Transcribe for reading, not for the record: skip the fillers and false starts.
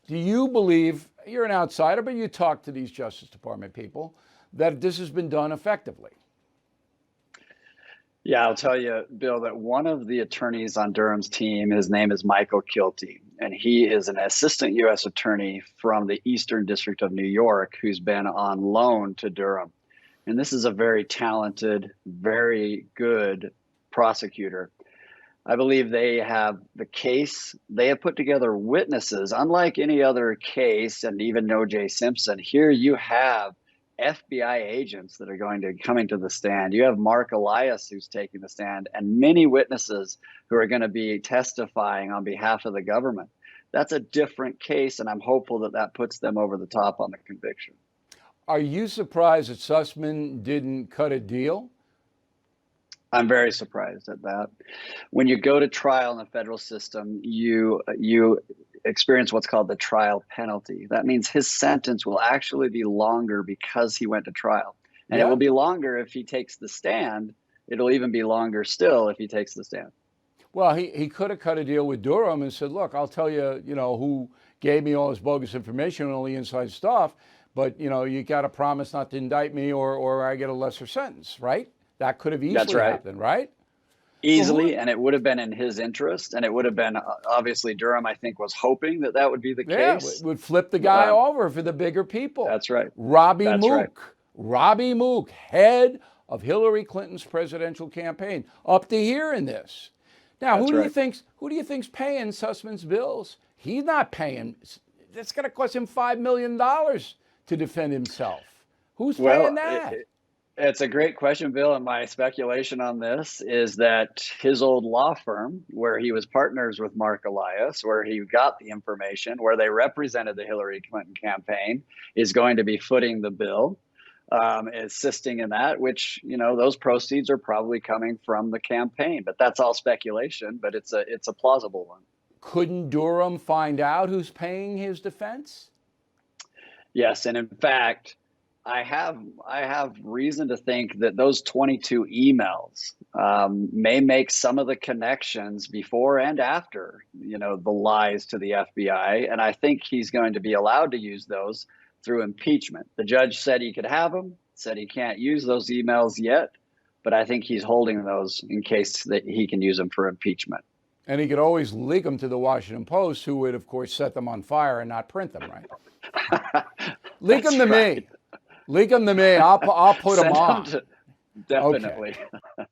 Do you believe, you're an outsider, but you talk to these Justice Department people, that this has been done effectively? Yeah, I'll tell you, Bill, that one of the attorneys on Durham's team, his name is Michael Kilty, and he is an assistant U.S. attorney from the Eastern District of New York who's been on loan to Durham. And this is a very talented, very good prosecutor. I believe they have the case, they have put together witnesses, unlike any other case, and even O.J. Simpson. Here you have FBI agents that are going to coming to the stand. You have Mark Elias who's taking the stand, and many witnesses who are going to be testifying on behalf of the government. That's a different case, and I'm hopeful that that puts them over the top on the conviction. Are you surprised that Sussmann didn't cut a deal? I'm very surprised at that. When you go to trial in the federal system, you experience what's called the trial penalty. That means his sentence will actually be longer because he went to trial. And it will be longer if he takes the stand. It'll even be longer still if he takes the stand. Well, he could have cut a deal with Durham and said, look, I'll tell you, who gave me all this bogus information and all the inside stuff, but, you got to promise not to indict me or I get a lesser sentence, right? That could have easily happened, right? Easily, and it would have been in his interest, and it would have been, obviously, Durham, I think, was hoping that that would be the case. It would flip the guy over for the bigger people. That's right. Robbie Mook, head of Hillary Clinton's presidential campaign, up to here in this. Now, who do you think's paying Sussmann's bills? He's not paying. That's going to cost him $5 million to defend himself. Who's paying that? It's a great question, Bill, and my speculation on this is that his old law firm, where he was partners with Mark Elias, where he got the information, where they represented the Hillary Clinton campaign, is going to be footing the bill, assisting in that, which, those proceeds are probably coming from the campaign. But that's all speculation, but it's a plausible one. Couldn't Durham find out who's paying his defense? Yes, and in fact, I have reason to think that those 22 emails may make some of the connections before and after, the lies to the FBI. And I think he's going to be allowed to use those through impeachment. The judge said he could have them, said he can't use those emails yet, but I think he's holding those in case that he can use them for impeachment. And he could always leak them to the Washington Post, who would, of course, set them on fire and not print them, right? Leak them to me. Leak them to me. I'll put them on. Definitely. Okay.